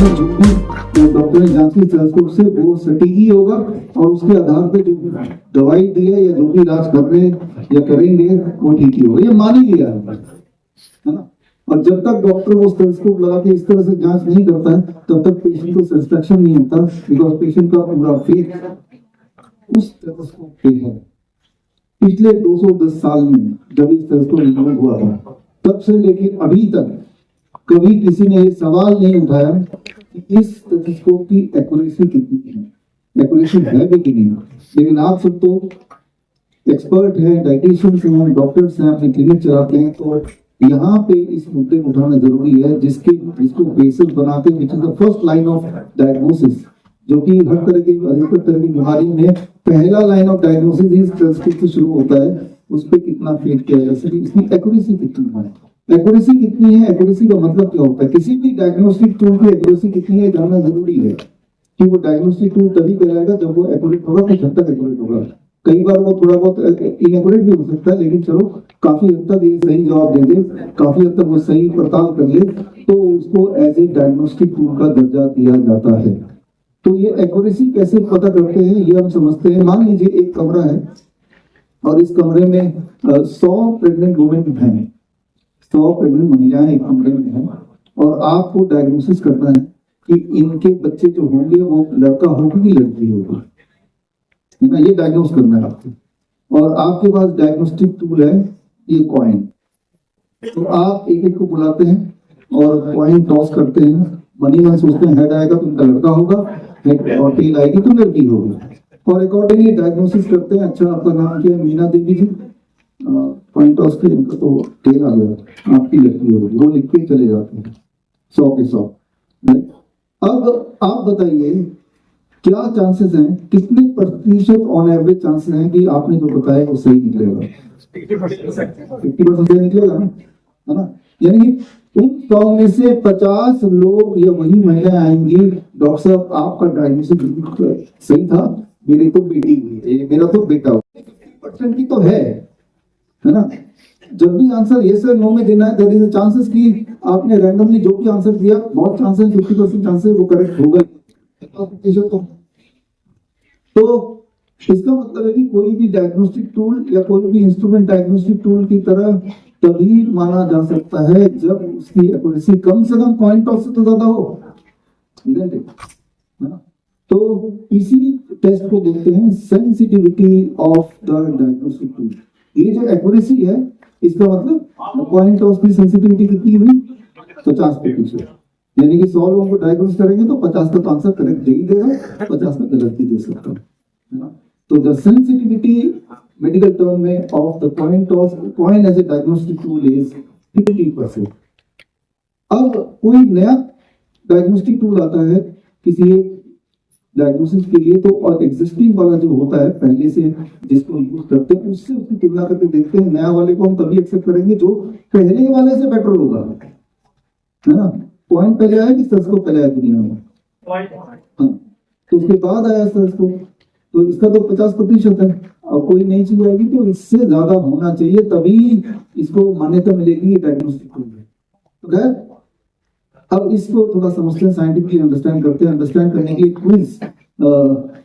में जो भी डॉक्टर ने जांच की टेलीस्कोप से वो सटीक ही होगा और उसके आधार पे जो दवाई दी है या जो भी इलाज कर रहे हैं या करेंगे वो ठीक ही होगा, ये मान ही लिया है ना। और जब तक डॉक्टर वो टेलीस्कोप लगा के इस तरह से जांच नहीं करता है तब तक पेशेंट को सेटिस्फेक्शन नहीं होता, बिकॉज पेशेंट का पूरा फेथ उस टेलीस्कोप पे है। पिछले 210 साल में जब इस टेलीस्कोप इन्वेंट हुआ था तब से लेके अभी तक कभी किसी ने ये सवाल नहीं उठाया कि इस टेलीस्कोप की एक्यूरेसी कितनी है, एक्यूरेसी है भी कि नहीं। लेकिन आप सब तो एक्सपर्ट हैं, डाइटिशियंस हैं, डॉक्टर्स हैं, अपनी क्लिनिक चलाते हैं, तो यहाँ पे इस मुद्दे को उठाना जरूरी है जिसको बेसिस बनाते हैं, which is the first line of diagnosis, जो कि हर तरह की अधिकतर तरह की बीमारी में पहला लाइन ऑफ डायग्नोसिस इस टेलीस्कोप से शुरू होता है। उस पर कितना फीड किया जा सके, इसकी एक्यूरेसी कितनी है, एक्यूरेसी कितनी है, एक्यूरेसी का मतलब क्या होता है, किसी भी डायग्नोस्टिक टूल की एक्यूरेसी कितनी है जानना जरूरी है कि वो डायग्नोस्टिक टूल तभी कहलाएगा जब वो एक्यूरेट होगा, कुछ हद तक एक्यूरेट होगा। कई बार वो थोड़ा बहुत इनएक्यूरेट भी हो सकता है, लेकिन चलो काफी हद तक ये सही जवाब दे दे, काफी हद तक वो सही पड़ताल कर ले, तो उसको एज ए डायग्नोस्टिक टूल का दर्जा दिया जाता है। तो ये एक्यूरेसी कैसे पता करते हैं ये हम समझते हैं। मान लीजिए एक कमरा है और इस कमरे में 100 प्रेग्नेंट वुमेन हैं, 100 प्रेग्नेंट महिलाएं एक कमरे में हैं और आपको डायग्नोसिस करना है कि इनके बच्चे जो होंगे वो लड़का होगा कि लड़की होगी, है ना, ये डायग्नोस करना है आपको। और आपके पास डायग्नोस्टिक टूल है ये कॉइन, तो आप एक एक को बुलाते हैं और कॉइन टॉस करते हैं, मनी मन सोचते हैं हेड आएगा तो उनका लड़का होगा, हेड और टेल आएगी तो लड़की होगी, और अकॉर्डिंगली डायग्नोसिस करते हैं। अच्छा आपका नाम क्या है, मीना देवी जी, कॉइन टॉस के इनका तो टेल आ गया, आपकी लड़की होगी, वो लिख के चले जाते हैं 100 के 100। अब आप बताइए क्या चांसेस हैं, कितने प्रतिशत ऑन एवरेज चांसेस हैं कि आपने जो बताया वो सही निकलेगा? 50% सही निकलेगा ना, है ना। यानी कि उन 100 में से 50 लोग या वही महिलाएं आएंगी, डॉक्टर साहब आपका डायग्नोसिस सही था, मेरी तो बेटी हुई, मेरा तो बेटा हुआ। 50% की तो है ना। जब भी आंसर यस और नो में देना है, देयर इज अ चांसेस कि आपने रैंडमली जो भी आंसर दिया, बहुत चांसेस 50% चांसेस वो करेक्ट होगा। तो इसका मतलब है कि कोई भी डायग्नोस्टिक टूल या कोई भी इंस्ट्रूमेंट डायग्नोस्टिक टूल की तरह तभी माना जा सकता है जब उसकी एक्यूरेसी कम से कम पॉइंट ऑफ से तो ज्यादा हो, है ना। तो इसी टेस्ट को बोलते हैं sensitivity of the diagnostic tool. ये जो एक्यूरेसी है इसका मतलब पॉइंट ऑफ की सेंसिटिविटी कितनी हुई, 50%। यानी कि 100 लोगों को डायग्नोस करेंगे तो 50 का तो आंसर करेक्ट दे ही देगा, 50 का गलत भी दे सकता है ना। तो द सेंसिटिविटी मेडिकल टर्म में of the point of coin as a diagnostic tool is 50%। अब कोई नया डायग्नोस्टिक टूल आता है किसी एक डायग्नोसिस के लिए, तो और एग्जिस्टिंग वाला जो होता है पहले से जिसको यूज करते हैं उससे उसकी तुलना करके देखते हैं, नया वाले को हम तभी एक्सेप्ट करेंगे जो पहले वाले से बेटर होगा, है ना। पॉइंट पहले आया कि सर्च को पहले आया दुनिया में, हाँ, तो उसके बाद आया सर्च को, तो इसका तो 50% है। और कोई नई चीज आएगी तो इससे ज्यादा होना चाहिए, तभी इसको मान्यता मिलेगी डायग्नोस्टिक टूल में। तो खैर अब इसको थोड़ा समझते हैं, साइंटिफिकली अंडरस्टैंड करते हैं। अंडरस्टैंड करने के लिए क्विज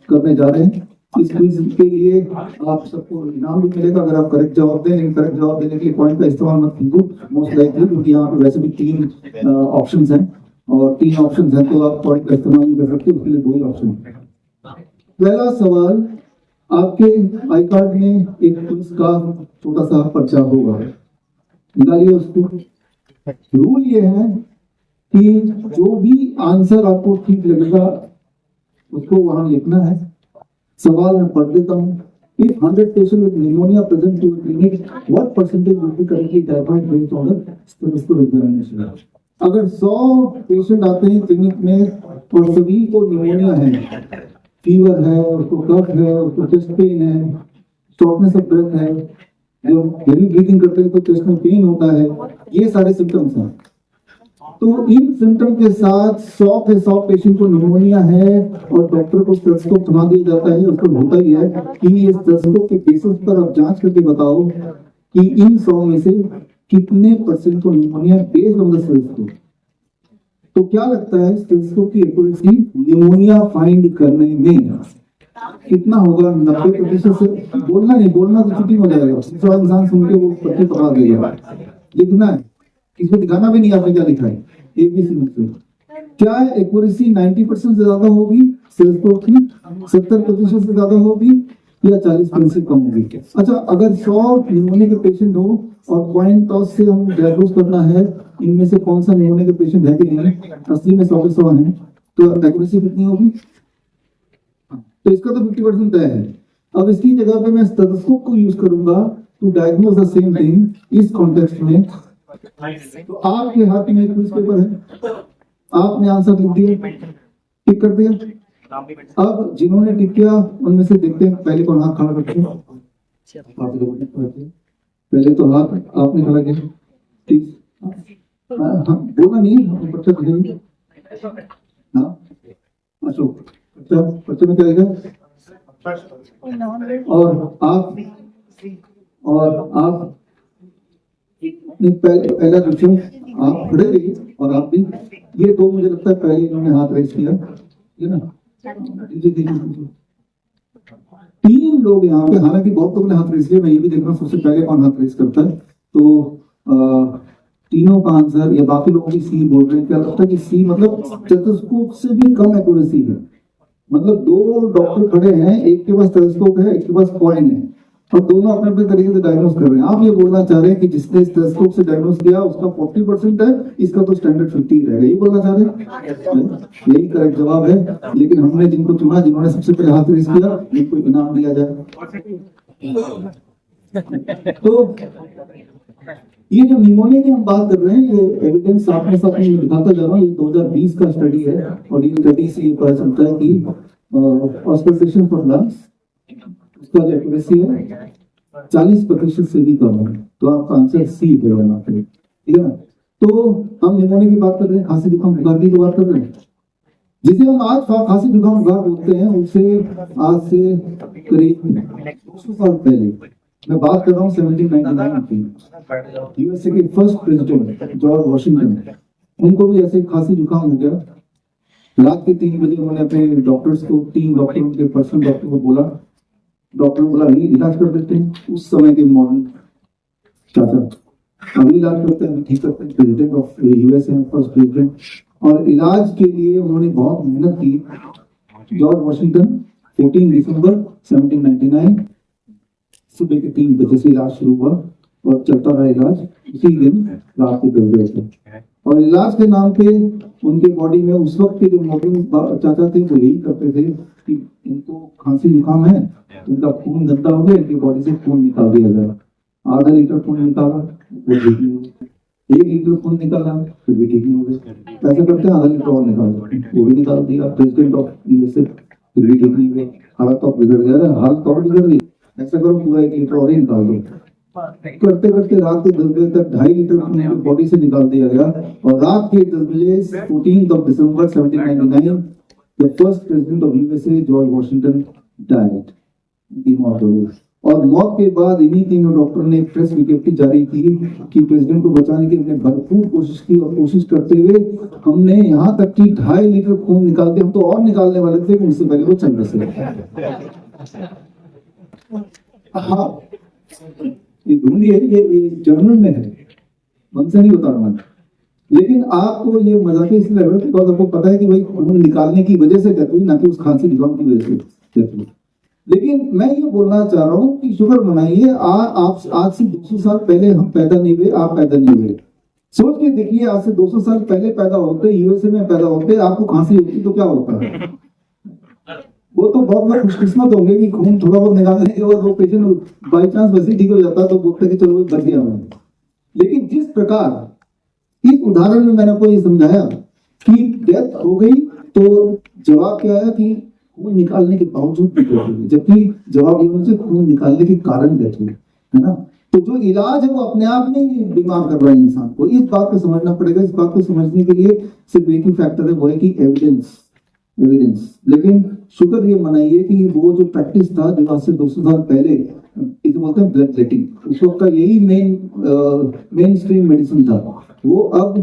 करने जा रहे हैं। इस क्विज के लिए आप सबको इनाम भी मिलेगा अगर आप करेक्ट जवाब दें। लेकिन करेक्ट जवाब देने के लिए पॉइंट का इस्तेमाल मत कीजिए मोस्ट लाइकली, क्योंकि यहाँ पे वैसे भी 3 ऑप्शंस हैं और 3 ऑप्शंस हैं तो आप पॉइंट का इस्तेमाल नहीं कर सकते, उसके लिए 2 ही ऑप्शन है। पहला सवाल, आपके आई कार्ड में एक क्विज का छोटा सा पर्चा होगा, निकालिए उसको। रूल ये है कि जो भी आंसर आपको ठीक लगेगा उसको वहां लिखना है। सवाल मैं पढ़ देता हूँ। If 100 patients with pneumonia present to a clinic, what percentage would be correctly typed based on the statistical examination? अगर 100 पेशेंट आते हैं क्लिनिक में और सभी को निमोनिया है, फीवर है, उसको कफ है, उसको चेस्ट पेन है, शॉर्टनेस ऑफ ब्रेथ है, जो हेवी ब्रीथिंग करते हैं तो चेस्ट में पेन होता है, ये सारे सिम्टम्स हैं। तो इन सिम्टम के साथ 100 के 100 पेशेंट को निमोनिया है और डॉक्टर को स्टेथोस्कोप थमा दिया जाता है। उसको होता ही है कि ये स्टेथोस्कोप के बेसिस पर आप जांच करके बताओ कि इन 100 में से कितने % को pneumonia based on the stethoscope. तो क्या लगता है स्टेथोस्कोप की एक्यूरेसी निमोनिया फाइंड करने में कितना होगा? 90% से बोलना नहीं, बोलना तो चीटिंग हो जाएगा, दूसरा इंसान सुन के वो पत्ते पकड़ा देगा। लिखना है, किसी को दिखाना भी नहीं आपने क्या लिखा है, ABC में से क्या है एक्यूरेसी 90% से ज्यादा होगी स्टेथोस्कोप की, 70% से ज्यादा होगी या 40% से कम होगी? अच्छा, अगर 100 निमोनिया के पेशेंट हो और पॉइंट टॉस से हम डायग्नोज करना है इनमें से कौन सा निमोनिया के पेशेंट है कि नहीं, असली में 100 के 100 है, तो एक्यूरेसी कितनी होगी? तो इसका तो 50% तय है। अब इसकी जगह पे मैं स्टेथोस्कोप को यूज करूंगा to diagnose the same thing इस कॉन्टेक्स्ट में। तो आपके हाथ में एक क्विज पेपर है, आपने आंसर लिख दिया, टिक कर दिया। अब जिन्होंने टिक किया उनमें से देखते हैं पहले कौन हाथ खड़ा करते हैं। पहले तो हाथ आपने खड़ा किया, ठीक। बोला नहीं, बच्चा दिखेंगे। हाँ, अच्छा, बच्चे में क्या आएगा? और आप पहला क्वेश्चन आप खड़े रहिए और आप भी, ये दो मुझे लगता है पहले इन्होंने हाथ रेस किया, है ना? 3 लोग यहाँ पे, हालांकि बहुत लोगों ने हाथ रेस किया, मैं ये भी देख रहा हूँ सबसे पहले कौन हाथ रेस करता है। तो तीनों का आंसर, या बाकी लोगों की सी बोल रहे हैं। क्या लगता है कि सी मतलब स्टेथोस्कोप से भी कम एक्यूरेसी है? मतलब 2 डॉक्टर खड़े हैं, एक के पास स्टेथोस्कोप है, एक के पास कॉइन है, और दोनों अपने अपने तरीके से डायग्नोस कर रहे हैं। आप ये बोलना चाह रहे हैं कि जिसने स्टेथोस्कोप से डायग्नोस किया उसका 40% है, इसका तो स्टैंडर्ड 50 रहेगा, ये बोलना चाह रहे हैं? यही करेक्ट जवाब है। लेकिन हमने जिनको चुना, जिन्होंने सबसे पहले हाथ रेस किया, इनको इनाम दिया जाए। तो ये जो निमोनिया की हम बात कर रहे हैं, ये एविडेंस आपके साथ में दिखाता जा रहा हूँ। ये 2020 का स्टडी है और ये स्टडी से ये पता चलता है कि ऑस्कल्टेशन फॉर लंग्स, उसका जो एक्यूरेसी है 40% से भी कम है। तो आपका आंसर सी है, ठीक है ना? तो हम निमोनिया की बात कर रहे हैं, खांसी जुकाम बुखार की बात कर रहे हैं, जिसे हम आज खांसी जुकाम बुखार बोलते हैं। उससे आज से करीब 200 साल पहले, मैं बात कर रहा हूँ 1799 की, यूएसए के फर्स्ट प्रेसिडेंट जॉर्ज वॉशिंगटन, उनको भी ऐसे खांसी जुकाम हो गया। रात के 3 बजे उन्होंने अपने डॉक्टर्स को, 3 डॉक्टर, उनके पर्सनल डॉक्टर को बोला, डॉक्टर बोला अभी इलाज कर देते हैं। उस समय के मॉडर्न चाचा अभी इलाज करते हैं, ठीक करते हैं, president of USA, first president. और इलाज के लिए उन्होंने बहुत मेहनत की। जॉर्ज वॉशिंगटन 14 दिसंबर 1799 सुबह के 3 बजे से इलाज शुरू हुआ और चलता रहा इलाज उसी दिन रात के 10 बजे तक। और इलाज के नाम पे उनके बॉडी में उस वक्त के जो मॉडर्न चाचा थे वो यही करते थे कि इनको खांसी जुकाम है, इनका खून गंदा हो गया, इनकी बॉडी से खून निकाल दिया जाए। आधा लीटर खून निकाला, वो ठीक नहीं हुआ। 1 लीटर खून निकाला, फिर भी ठीक नहीं हो गया। ऐसा करते हैं, आधा लीटर और निकाल, वो भी निकाल दिया। प्रेसिडेंट ऑफ यूएसए, फिर भी ठीक नहीं हुआ। हालत तो बिगड़ गया, हालत और बिगड़ गई। ऐसा करो, पूरा 1 लीटर और ही निकाल दो। करते करते रात के 10 बजे तक 2.5 लीटर खून बॉडी से निकाल दिया गया। और रात के 10 बजे 14 दिसंबर 1799 the first president of USA George Washington died, उनकी मौत हो गई। और मौत के बाद इन्हीं तीनों डॉक्टर ने एक प्रेस विज्ञप्ति जारी की कि प्रेसिडेंट को बचाने की हमने भरपूर कोशिश की, और कोशिश करते हुए हमने यहाँ तक कि 2.5 लीटर खून निकाल दिया। हम तो और निकालने वाले थे, उससे पहले वो चल रहे। हाँ, ये ढूंढिए, ये जर्नल में है, मन से नहीं बता रहा। लेकिन आपको ये मजाक इसलिए लग रहा है बिकॉज आपको पता है कि भाई खून निकालने की वजह से डेथ हुई, ना कि उस खांसी जुकाम की वजह से डेथ हुई। लेकिन मैं ये बोलना चाह रहा हूँ कि शुक्र मनाइए, आप आज से 200 साल पहले हम पैदा नहीं हुए, आप पैदा नहीं हुए। सोच के देखिए, आज से 200 साल पहले पैदा होते, यूएसए में पैदा होते, आपको खांसी होती तो क्या होता है? वो तो बहुत लोग खुशकिस्मत होंगे कि खून थोड़ा बहुत निकालने के और वो पेशेंट बाई चांस वैसे ठीक हो जाता तो बोलते कि चलो बच गया मैं। लेकिन जिस प्रकार इस उदाहरण में मैंने आपको ये समझाया कि डेथ हो गई, तो जवाब क्या आया कि खून निकालने के बावजूद भी डेथ हुई, जबकि जवाब ये मुझे खून निकालने के कारण डेथ हुई, है ना? तो जो इलाज है वो अपने आप में बीमार कर रहा है इंसान को। इस बात को समझना पड़ेगा। इस बात को समझने के लिए सिर्फ एक ही फैक्टर है, वो है कि एविडेंस। लेकिन शुक्र ये मनाइए कि वो जो प्रैक्टिस था जो आज से 200 साल पहले, इसे बोलते हैं ब्लड क्लॉटिंग, उस वक्त का यही मेन स्ट्रीम मेडिसिन था, वो अब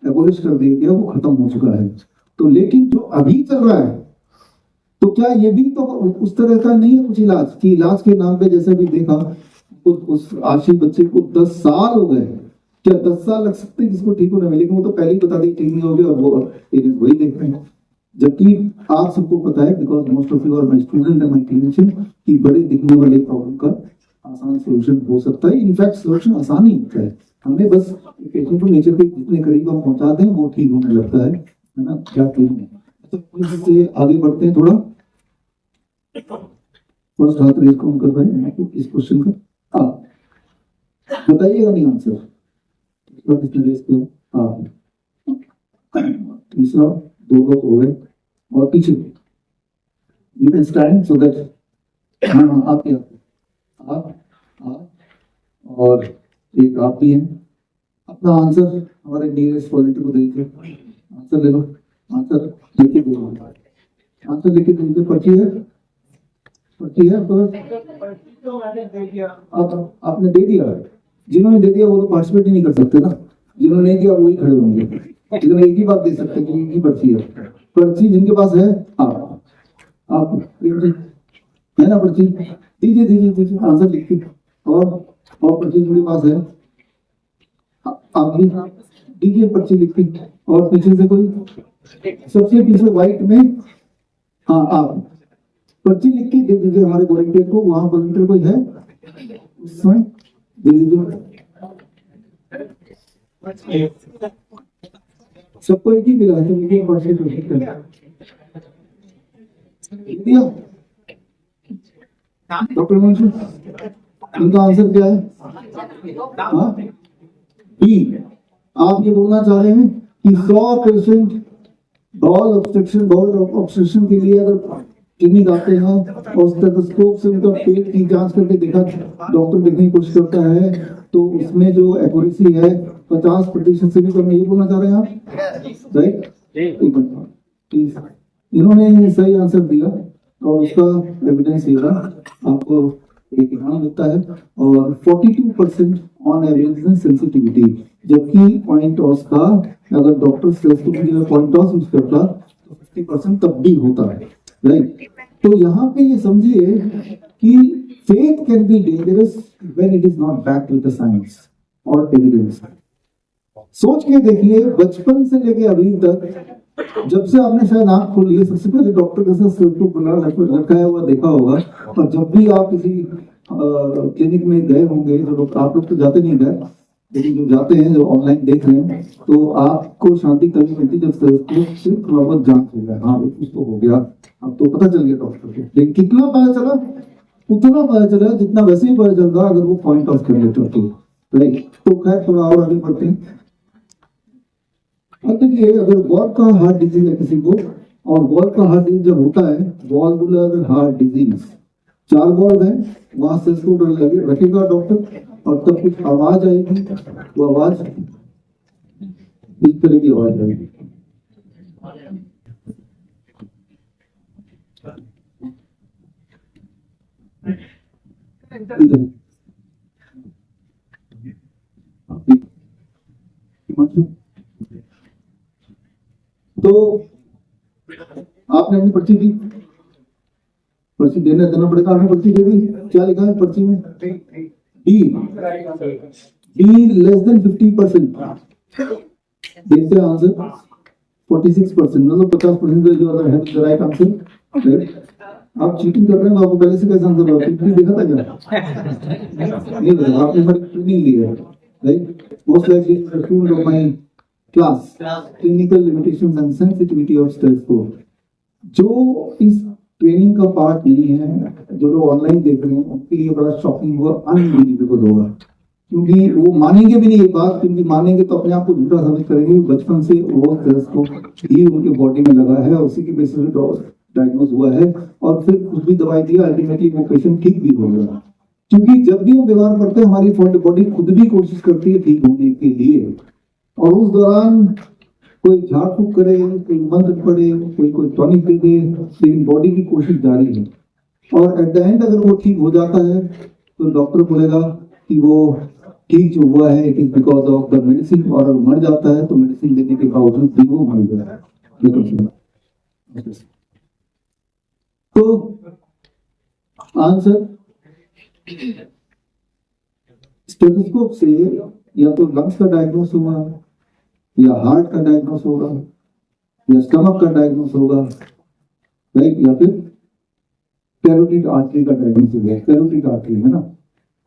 एबोलिश कर दिया गया, वो खत्म हो चुका है। तो लेकिन जो अभी चल रहा है, तो क्या ये भी तो उस तरह का नहीं है कुछ इलाज कि इलाज के नाम पे, जैसे भी देखा उस आशिक बच्चे को 10 साल हो गए, क्या 10 साल लग सकते हैं जिसको ठीक होने में, लेकिन वो तो पहले ही बता दी ठीक नहीं हो गया और वो वही देख रहे हैं। जबकि आप सबको पता है, because most of you are my student and my clinician, कि बड़े दिखने वाले प्रॉब्लम का आसान सोल्यूशन हो सकता है। इनफैक्ट सोल्यूशन आसान ही होता है, हमें बस पेशेंट को नेचर के जितने करीब हम पहुंचा दें वो ठीक होने लगता है ना, क्या ठीक है। तो इससे आगे बढ़ते हैं थोड़ा। फर्स्ट हाथ रेज कौन कर रहा है इस क्वेश्चन का? आप बताइएगा नहीं आंसर, किसने रेज किया? आप। तीसरा, 2 लोग हो गए और पीछे you can stand so that, हाँ हाँ आप क्या, आप और एक आप भी हैं। अपना आंसर हमारे नियरेस्ट वॉलंटियर को दे दीजिए, आंसर ले लो, आंसर लेके दे दो, आंसर लेके दे दीजिए। पर्ची है, पर्ची है तो आपने दे दिया। जिन्होंने दे दिया वो तो पार्टिसिपेट ही नहीं कर सकते ना, जिन्होंने नहीं दिया वही खड़े होंगे, लेकिन एक ही बात दे सकते हैं कि एक ही पर्ची है। पर्ची जिनके पास है, आप है ना, पर्ची दीजिए दीजिए दीजिए, आंसर लिख के। और पर्ची जिनके पास है आप भी दीजिए पर्ची लिख के। और पीछे से कोई, सबसे पीछे व्हाइट में, हाँ आप पर्ची लिख के दे दीजिए हमारे वॉलंटियर को। वहां वॉलंटियर कोई है उसमें, दे दीजिए सबको एक ही मिला है, तो एक पर्ची दिया। डॉक्टर मुंशी, इनका आंसर क्या है? हाँ बी। आप ये बोलना चाह रहे हैं कि 100% बॉल ऑब्स्ट्रक्शन के लिए अगर क्लिनिक आते हैं और स्टेथोस्कोप से उनका पेट की जांच करके देखा, डॉक्टर देखने की कोशिश करता है, तो उसमें जो एक्यूरेसी है 50% से भी कम है, ये बोलना चाह रहे हैं आप? राइट, इन्होंने सही आंसर दिया और उसका एविडेंस ये रहा, आपको एक इनाम मिलता है। और 42% ऑन एवरेज सेंसिटिविटी, जबकि पॉइंट ऑस का अगर डॉक्टर पॉइंट ऑस यूज करता तो 50% तब भी होता है। राइट, तो यहाँ पे ये समझिए कि faith can be dangerous when it is not backed with the science और एविडेंस। सोच के देखिए, बचपन से लेके अभी तक, जब से आपने शायद आंख खोली है, सबसे पहले डॉक्टर के साथ सिर को रखाया हुआ देखा होगा। और जब भी आप किसी क्लिनिक में गए होंगे, जो आप लोग तो जाते नहीं गए, लेकिन जो जाते हैं, जो ऑनलाइन देख रहे हैं, तो आपको शांति तभी मिलती जब सिर्फ थोड़ा बहुत जांच हो गया, हाँ कुछ तो हो गया, अब तो पता चल गया डॉक्टर को। लेकिन कितना पता चला? उतना पता चला जितना वैसे ही पता चलता अगर वो पॉइंट ऑफ कर लेते तो। राइट, तो खैर थोड़ा और आगे बढ़ते हैं। अब देखिए, अगर वॉल का हार्ट डिजीज है किसी को, और वॉल का हार्ट डिजीज जब होता है, वॉल्वुलर हार्ट डिजीज, 4 वॉल्व है, वहां से इसको रखेगा डॉक्टर, और तब कुछ आवाज आएगी, वो आवाज इस तरह की आवाज आएगी। तो आपने अपनी पर्ची दी, पर्ची देना पड़ेगा, आपने पर्ची दे दी। क्या लिखा है पर्ची में? डी लेस देन 50% देते आंसर 46%, मतलब 50% जो अदर है द राइट आंसर। आप चीटिंग कर रहे हैं, आपको पहले से कैसे आंसर होगा? चीटिंग देखा था क्या? नहीं देखा, आपने हमारी ट्रेनिंग ली है। Right, most likely student of my class, clinical limitations and sensitivity of stethoscope. जो इस ट्रेनिंग का पार्ट नहीं है, जो लोग ऑनलाइन देख रहे हैं, उनके लिए बड़ा शॉकिंग होगा, अनबिलीवेबल होगा, क्योंकि वो मानेंगे भी नहीं ये बात, क्योंकि मानेंगे तो अपने आप को झूठा साबित करेंगे। बचपन से वो स्टेथोस्कोप ही उनके बॉडी में लगा है, उसी के बेसिस पे डायग्नोज हुआ है, और फिर कुछ भी दवाई दिया, अल्टीमेटली वो पेशेंट ठीक भी हो गया। क्योंकि जब भी हम बीमार पड़ते हैं, हमारी बॉडी खुद भी कोशिश करती है ठीक होने के लिए, और उस दौरान कोई झाड़ फूक करे, कोई मंत्र पड़े, कोई टॉनिक दे दे, लेकिन बॉडी की कोशिश जारी है। और एट द एंड अगर वो ठीक हो जाता है, तो डॉक्टर बोलेगा कि वो ठीक जो हुआ है it is because of the medicine, और अगर मर जाता है तो मेडिसिन देने के बावजूद भी वो मर गया। तो आंसर स्टेथोस्कोप से या तो लंग्स का डायग्नोस होगा, या हार्ट का डायग्नोस होगा, या स्टमक का डायग्नोस होगा, राइट, या फिर कैरोटिड आर्टरी का डायग्नोस होगा। कैरोटिड आर्टरी है ना,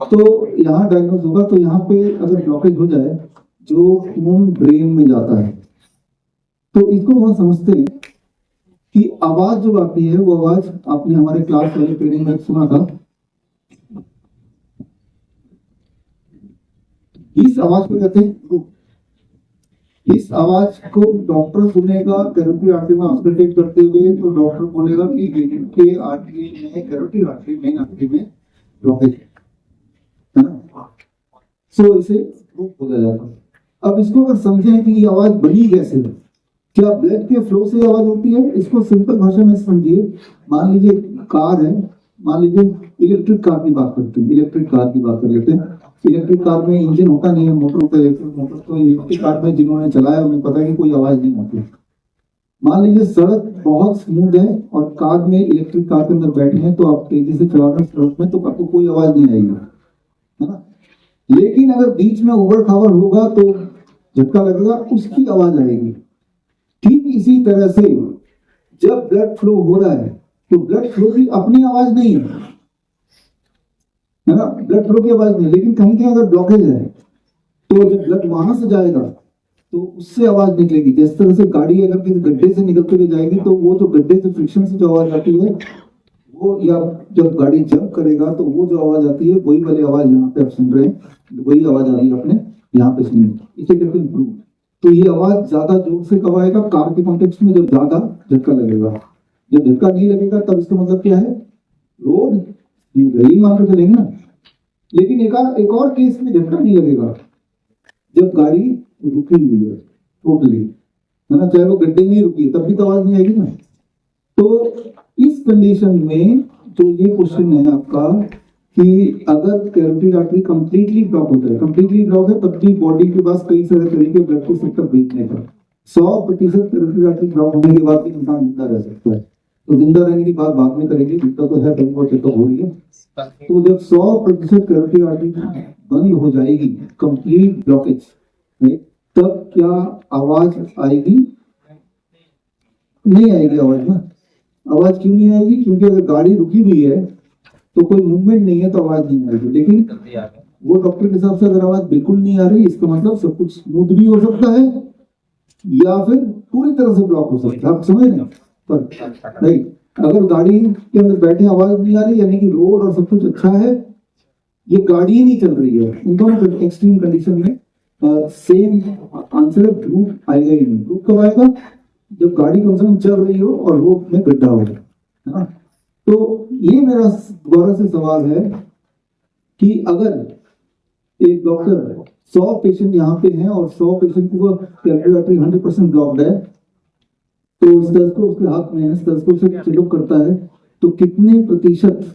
तो यहाँ डायग्नोस होगा। तो यहाँ पे अगर ब्लॉकेज हो जाए जो खून ब्रेन में जाता है, तो इसको थोड़ा समझते हैं कि आवाज जो आती है वो आवाज आपने हमारे क्लास वाले ट्रेनिंग में सुना था। इस आवाज को कहते हैं, इस आवाज को डॉक्टर सुनेगा कैरोटिड आर्टरी में ऑस्कल्टेट करते हुए, तो डॉक्टर बोलेगा कि के आर्टरी में, कैरोटिड आर्टरी मेन आर्टरी में ब्लॉकेज है ना, सो इसे बोला जाता है। अब इसको अगर समझें कि ये आवाज बनी कैसे है, क्या ब्लड के फ्लो से आवाज होती है, इसको सिंपल भाषा में समझिए। मान लीजिए कार है, मान लीजिए इलेक्ट्रिक कार की बात करते हैं, इलेक्ट्रिक कार की बात कर लेते हैं। इलेक्ट्रिक कार में इंजन होता नहीं है, मोटर होता है, इलेक्ट्रिक मोटर। तो इलेक्ट्रिक कार में जिन्होंने चलाया उन्हें पता है कि कोई आवाज नहीं होती। मान लीजिए सड़क बहुत स्मूथ है और कार में, इलेक्ट्रिक कार के अंदर बैठे हैं, तो आप तेजी से चला रहे हैं सड़क में, तो आपको कोई आवाज नहीं आएगी, है ना। लेकिन अगर बीच में उबड़ खाबड़ होगा तो झटका लगेगा, उसकी आवाज आएगी। ठीक इसी तरह से जब ब्लड फ्लो हो रहा है तो ब्लड फ्लो की अपनी आवाज नहीं है ना, ब्लड फ्लो की आवाज नहीं। लेकिन कहीं कहीं अगर ब्लॉकेज है तो जब ब्लड वहां से जाएगा तो उससे आवाज निकलेगी। जिस तरह से गाड़ी अगर किसी गड्ढे से निकलते हुए जाएगी तो वो जो गड्ढे से फ्रिक्शन से जो आवाज आती है वो, या जब गाड़ी जंप करेगा तो वो जो आवाज आती है वही वाली आवाज यहाँ पे आप सुन रहे हैं, वही आवाज आ रही है आपने यहाँ पे सुनी। इसे कहते हैं ग्रुप। तो ये आवाज ज्यादा जोर से कब आएगा, कार के कॉन्टेक्स्ट में, जब ज्यादा झटका लगेगा। जब झटका नहीं लगेगा तब इसका मतलब क्या है, रोड यही मान के चलेंगे ना। लेकिन एक और केस में झटका नहीं लगेगा, जब गाड़ी रुकी हुई है टोटली, है ना, चाहे वो गड्ढे में ही रुकी है, तब भी तो आवाज नहीं आएगी ना। तो इस कंडीशन में जो ये क्वेश्चन है आपका कि अगर कैरोटिड आर्टरी कंप्लीटली ब्लॉक होता है, कंप्लीटली ब्लॉक है, तब भी बॉडी के पास कई सारे तरीके ब्लड को सब तक भेजने का। 100% कैरोटिड आर्टरी ब्लॉक होने के बाद भी इंसान जिंदा रह सकता है। तो जिंदा रहने की बात बाद में करेंगे, जितना तो है तब चेकअप हो रही है। तो जब 100% कैरोटिड आर्टरी बंद हो जाएगी, कंप्लीट ब्लॉकेज, तब क्या आवाज आएगी? नहीं आएगी आवाज ना। आवाज क्यों नहीं आएगी? क्योंकि अगर गाड़ी रुकी हुई है तो कोई मूवमेंट नहीं है तो आवाज नहीं आएगी। लेकिन वो डॉक्टर के हिसाब से अगर आवाज बिल्कुल नहीं आ रही, इसका मतलब सब कुछ स्मूथ भी हो सकता है या फिर पूरी तरह से ब्लॉक हो सकता है। आप समझ रहे हैं? पर राइट, अगर गाड़ी के अंदर बैठे आवाज नहीं आ रही, यानी कि रोड और सब कुछ अच्छा है, ये गाड़ी ही नहीं चल रही है, इन दोनों एक्सट्रीम कंडीशन में सेम आंसर ग्रुप आएगा ही नहीं। ग्रुप कब आएगा? जब गाड़ी कम से कम चल रही हो और रोड में गड्ढा हो, है ना। तो ये मेरा दोबारा से सवाल है कि अगर एक डॉक्टर 100 पेशेंट यहाँ पे हैं और 100 पेशेंट को कैरोटिड आर्टरी 100% ब्लॉक्ड है, तो स्टेथोस्कोप उसके हाथ में है, स्टेथोस्कोप से चेकअप करता है, तो कितने प्रतिशत,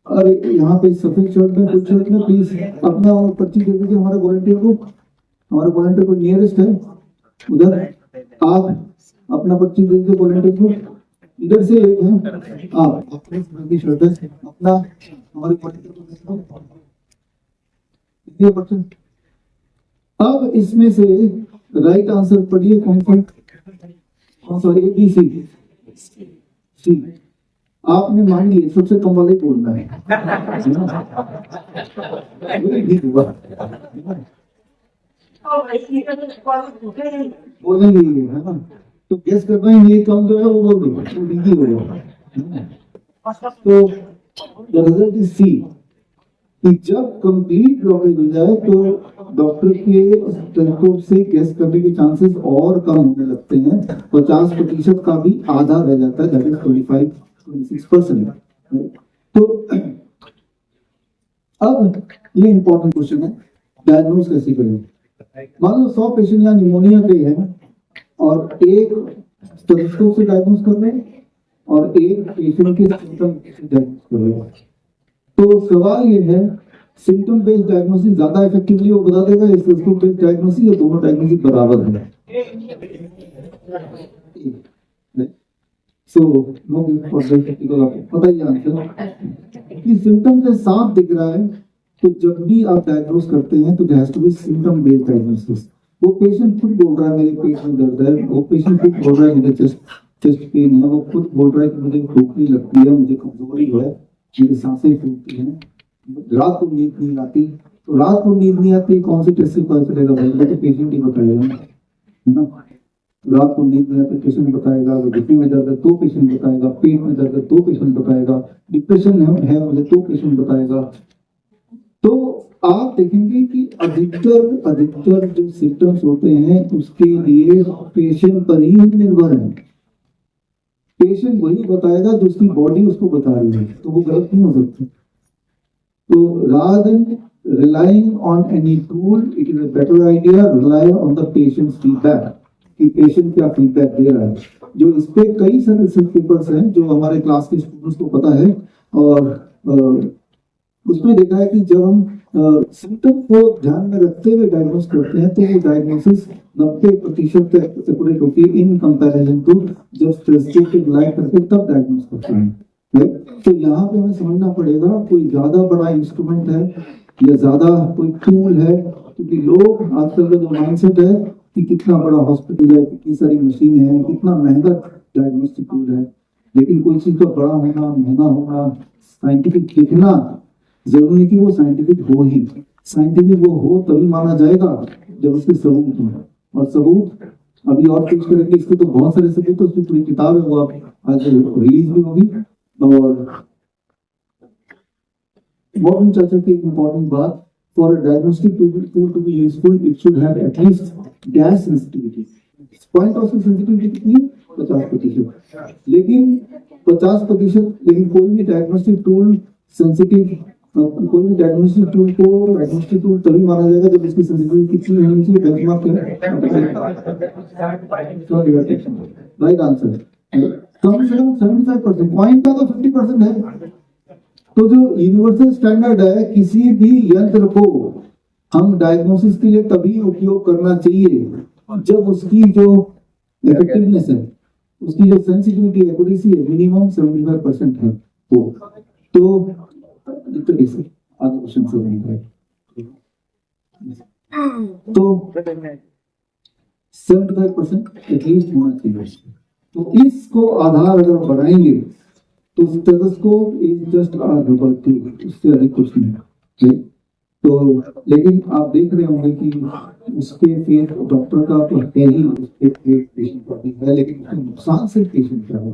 अरे यहाँ पे सफेद शर्ट में, फुल शर्ट में, प्लीज अपना पर्ची दे दीजिए हमारे वॉलंटियर को। हमारे वॉलंटियर को नियरेस्ट है उधर, आप अपना पर्ची दे दीजिए वॉलंटियर को। इधर से एक है, आप अपनी शर्ट है अपना हमारे वॉलंटियर को दे दो। अब इसमें से राइट आंसर पढ़िए कौन कौन सा? A B C. आपने मान लिए सबसे कम वाले बोलना है, ठीक हुआ, बोलेंगे है ना। तो गेस कर रहे हैं ये कम जो है वो बोल दो, तो ठीक होगा। तो द रिजल्ट इज सी, कि जब कंप्लीट ब्लॉकेज हो जाए तो डॉक्टर के स्टेथोस्कोप से गेस करने के चांसेस और कम होने लगते हैं। 50% का भी आधा रह जाता है, दैट इज 25-26%। तो अब ये इंपॉर्टेंट क्वेश्चन है, डायग्नोज कैसे करें? मान लो 100 पेशेंट यहाँ निमोनिया के हैं और एक स्टेथोस्कोप से डायग्नोज कर रहे हैं और एक पेशेंट के सिम्टम से डायग्नोज कर रहे हैं। तो सवाल ये है सिम्टम बेस्ड डायग्नोसिस ज्यादा इफेक्टिवली वो बता देगा, स्टेथोस्कोप बेस्ड डायग्नोसिस, या दोनों डायग्नोसिस बराबर है? So no for the technical, आपको पता ही आंसर कि सिम्टम से साफ दिख रहा है, तो जब भी आप डायग्नोस करते हैं तो there has to be symptom based diagnosis. वो पेशेंट खुद बोल रहा है मेरे पेट में दर्द है, वो पेशेंट खुद बोल रहा है मुझे चेस्ट पेन है, वो खुद बोल रहा है कि मुझे भूख नहीं लगती है, मुझे कमजोरी है, मेरी सांसें फूलती हैं, रात को नींद नहीं आती। तो रात को नींद नहीं आती, कौन से टेस्ट से पता चलेगा भाई? तो पेशेंट ही बताएगा, है ना। रात को नींद नहीं आती पेशेंट बताएगा, घुटने में दर्द है तो पेशेंट बताएगा, पेट में दर्द है तो पेशेंट बताएगा, डिप्रेशन है मुझे तो पेशेंट बताएगा। तो आप देखेंगे कि अधिकतर जो सिम्टम्स होते हैं उसके लिए पेशेंट पर ही निर्भर है। पेशेंट वही बताएगा जो उसकी बॉडी उसको बता रही है, तो वो गलत नहीं हो सकता। तो rather than relying on any tool, it is a better idea rely on the patient's feedback, कि पेशेंट क्या फीडबैक दे रहा है। जो इस पे कई सारे रिसर्च पेपर्स हैं जो हमारे क्लास के स्टूडेंट्स को पता है, और उसमें देखा है कि जब हम सिम्टम को ध्यान में रखते हुए डायग्नोस करते हैं तो वो डायग्नोसिस 90% एक्यूरेट होती है इन कंपैरिजन टू जब स्टेथोस्कोप पे लाइट करके तब डायग्नोस करते हैं। तो यहाँ पे हमें समझना पड़ेगा कोई ज्यादा बड़ा इंस्ट्रूमेंट है या ज्यादा कोई टूल है, क्योंकि लोग आजकल का जो माइंडसेट है कि कितना बड़ा हॉस्पिटल है, कितनी सारी मशीन है, कितना महंगा डायग्नोस्टिक टूल है, लेकिन कोई चीज का बड़ा होना, महंगा होना, साइंटिफिक दिखना जरूरी नहीं कि वो साइंटिफिक हो ही। साइंटिफिक वो हो तभी माना जाएगा जब उसके सबूत हो, और सबूत अभी और पेश करेंगे। इसके तो बहुत सारे सबूत, उसकी पूरी किताब है, वो आप आज रिलीज भी होगी। और बहुत चर्चा की इम्पोर्टेंट बात, for a diagnostic tool to be useful it should have at least gas sensitivity. Point of sensitivity कितनी? 50%। लेकिन 50%, लेकिन कोई भी डायग्नोस्टिक टूल सेंसिटिव, कोई भी डायग्नोस्टिक टूल को डायग्नोस्टिक टूल तभी माना जाएगा जब इसकी सेंसिटिविटी कितनी होनी चाहिए? बेंचमार्क है, राइट आंसर। कम से कम 75%, पॉइंट का तो 50% है। तो जो यूनिवर्सल स्टैंडर्ड है, किसी भी यंत्र को हम डायग्नोसिस के लिए तभी उपयोग करना चाहिए जब उसकी जो इफेक्टिवनेस है, उसकी जो सेंसिटिविटी एक्यूरेसी है मिनिमम 75% है। तो आगे क्वेश्चन से नहीं है, तो 75% एटलीस्ट होना चाहिए। तो इसको आधार अगर बढ़ाएंगे तो stethoscope is just a double thing, उससे अधिक कुछ नहीं। तो लेकिन आप देख रहे होंगे कि उसके फेथ डॉक्टर का तो है ही, उसके फेथ पेशेंट का भी है, लेकिन उसके नुकसान सिर्फ पेशेंट का है,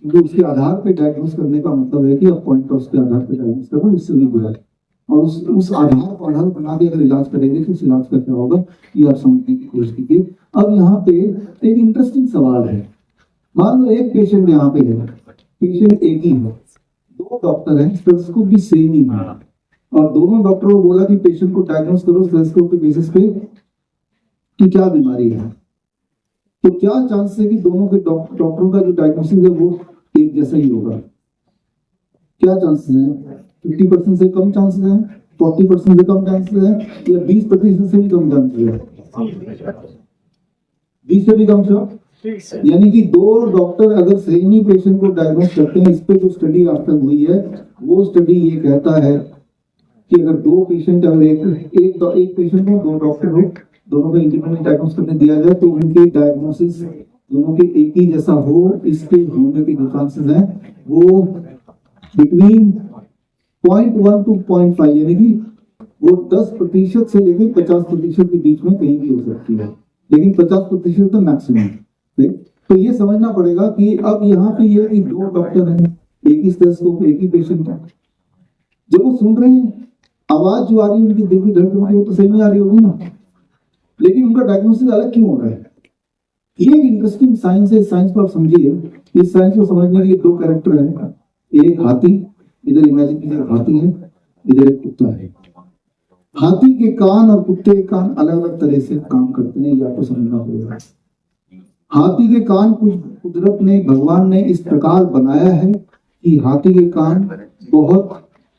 क्योंकि उसके आधार पे डायग्नोस करने का मतलब है कि आप पॉइंट ऑफ के आधार पे डायग्नोस करो, इससे भी बुरा है। और उस आधार को आधार बना के अगर इलाज करेंगे तो उस इलाज का क्या होगा ये आप समझने की कोशिश कीजिए। अब यहाँ पे एक इंटरेस्टिंग सवाल है, मान लो एक पेशेंट यहाँ पे है, पेशेंट एक ही है, दो डॉक्टर हैं, स्टेथोस्कोप भी सेम ही है, और दोनों डॉक्टरों को बोला कि पेशेंट को डायग्नोस करो स्टेथोस्कोप के बेसिस पे कि क्या बीमारी है। तो क्या चांस है कि दोनों के डॉक्टरों का जो डायग्नोसिस है वो एक जैसा ही होगा? क्या चांसेस हैं? 50% से कम चांसेस हैं, 40% से कम चांसेस हैं, या 20% से भी कम चांसेस है? 20 से भी कम से, यानी कि दो डॉक्टर अगर सेम ही पेशेंट को डायग्नोस करते हैं, इस पे जो स्टडी आज तक हुई है वो स्टडी ये कहता है कि अगर दो पेशेंट, अगर एक पेशेंट को दो डॉक्टर हो, दोनों का इंडिपेंडेंट डायग्नोस करने दिया जाए तो उनके डायग्नोसिस दोनों के एक ही जैसा हो, इसके होने के जो चांसेस हैं वो बिटवीन 0.1 to 0.5, यानी कि वो 10% से लेकर 50% के बीच में कहीं भी हो सकती है, लेकिन 50% तो मैक्सिमम। तो ये समझना पड़ेगा कि अब यहाँ पे ये कि दो डॉक्टर हैं, एक ही स्टेथोस्कोप, एक ही पेशेंट है, जब वो सुन रहे हैं आवाज जो आ रही है उनकी दिल की धड़कन वो तो सेम ही आ रही होगी ना, लेकिन उनका डायग्नोसिस अलग क्यों हो रहा है? ये एक इंटरेस्टिंग साइंस है। साइंस को आप समझिए, इस साइंस को समझने के लिए दो कैरेक्टर है, एक हाथी, इधर इमेजिन कीजिए हाथी है, इधर एक कुत्ता है। हाथी के कान और कुत्ते के कान अलग अलग तरह से काम करते हैं, ये आपको समझना पड़ेगा। हाथी के कान कुदरत ने, भगवान ने इस प्रकार बनाया है कि हाथी के कान बहुत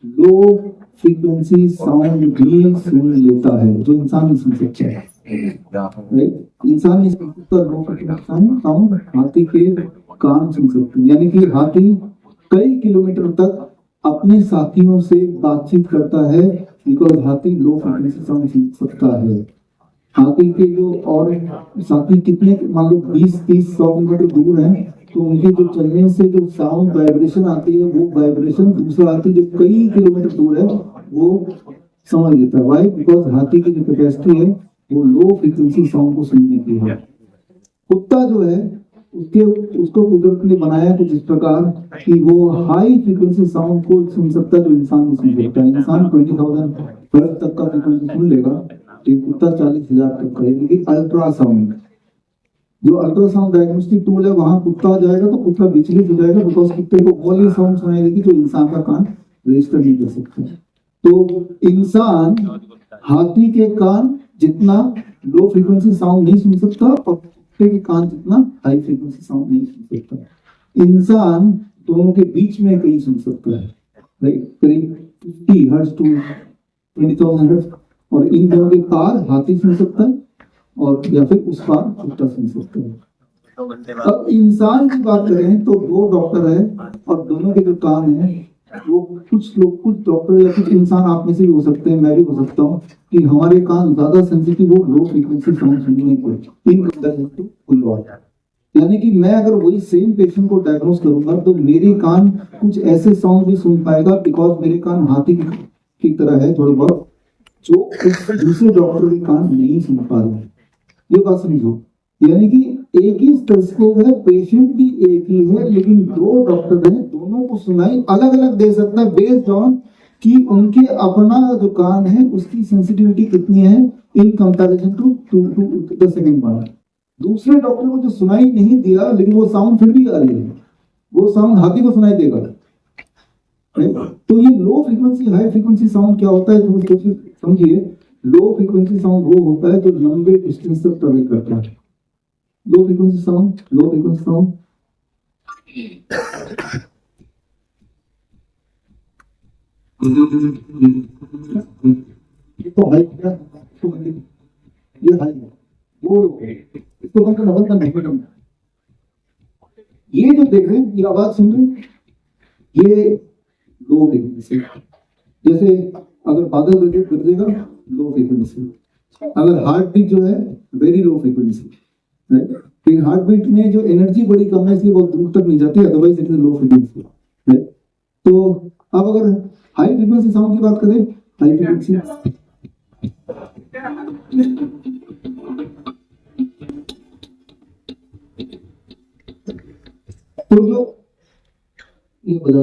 लो फ्रीक्वेंसी साउंड भी सुन लेता है जो इंसान नहीं सुन सकता है। इंसान नहीं सुन सकता लो फ्रीक्वेंसी साउंड, हाथी के कान सुन सकते हैं। यानी कि हाथी कई किलोमीटर तक अपने साथियों से बातचीत करता है बिकॉज हाथी लो फ्रीक्वेंसी साउंड सुन सकता है। हाथी के जो और साथी कितने मान लो 20-30-100 किलोमीटर दूर हैं, तो उनके जो चलने से जो साउंड वाइब्रेशन आती है वो वाइब्रेशन दूसरा हाथी जो कई किलोमीटर दूर है वो समझ लेता है। वाई? बिकॉज हाथी की जो कैपेसिटी है वो लो फ्रीक्वेंसी साउंड को सुनने की है। कुत्ता जो है उसको कुदरत ने बनाया कुछ इस प्रकार कि वो हाई फ्रीक्वेंसी साउंड को सुन सकता है जो इंसान नहीं सुन सकता है। इंसान 20,000 हर्ट्ज तक का फ्रीक्वेंसी सुन लेगा, एक कुत्ता 40,000 तक का। यानी कि अल्ट्रासाउंड, जो अल्ट्रासाउंड डायग्नोस्टिक टूल है वहां कुत्ता जाएगा तो कुत्ता विचलित हो जाएगा बिकॉज कुत्ते को वो वाली साउंड सुनाई देगी जो इंसान का कान रजिस्टर नहीं कर सकता। तो इंसान हाथी के कान जितना लो फ्रीक्वेंसी साउंड नहीं सुन सकता और कुत्ते के कान जितना हाई फ्रीक्वेंसी साउंड नहीं सुन सकता। इंसान दोनों के बीच में कहीं सुन सकता है, राइट? करीब 50 हर्ट्ज टू 20,000 हर्ट्ज, और इन दोनों के पार हाथी सुन सकता है और या फिर उस पार कुत्ता सुन सकता है। अब इंसान की बात करें तो 2 डॉक्टर है और दोनों के जो कान है वो कुछ डॉक्टर या कुछ इंसान आप में से भी हो सकते हैं, मैं भी हो सकता हूँ, कि हमारे कान ज्यादा सेंसिटिव हो लो फ्रीक्वेंसी साउंड सुनने को इन कंपैरिजन टू कोई और। यानी कि मैं अगर वही सेम पेशेंट को डायग्नोस करूंगा तो मेरे कान कुछ ऐसे साउंड भी सुन पाएगा बिकॉज मेरे कान हाथी की तरह है थोड़े बहुत, जो दूसरे डॉक्टर के कान नहीं सुन पा रहे। ये बात समझो। यानी कि एक ही स्टेथोस्कोप है, पेशेंट भी एक ही है, लेकिन 2 डॉक्टर हैं, दोनों को सुनाई अलग अलग दे सकता है बेस्ड ऑन कि उनके अपना जो कान है उसकी सेंसिटिविटी कितनी है in comparison to the second one. दूसरे डॉक्टर को जो सुनाई नहीं दिया लेकिन वो साउंड फिर भी आ रही है, वो साउंड हाथी को सुनाई देगा। तो ये low frequency high frequency sound क्या होता है तो समझिए। लो फ्रीक्वेंसी साउंड वो होता है जो लंबे डिस्टेंस तक ट्रेवल करता है। लो फ्रीक्वेंसी साउंड तो हाई है, ये हाई है, वो इसको बंद करना। ये जो देख रहे हैं ये आवाज सुन रहे हैं ये लो फ्रीक्वेंसी। जैसे अगर बादल गरजेगा लो फ्रीक्वेंसी, अगर हार्ट बीट जो है वेरी लो फ्रीक्वेंसी, फिर हार्ट बीट में जो एनर्जी बड़ी कम है इसलिए बहुत दूर तक नहीं जाती, otherwise it is low frequency. तो अब अगर हाई फ्रीक्वेंसी साउंड की बात करें, हाई फ्रीक्वेंसी तो जो ये बजा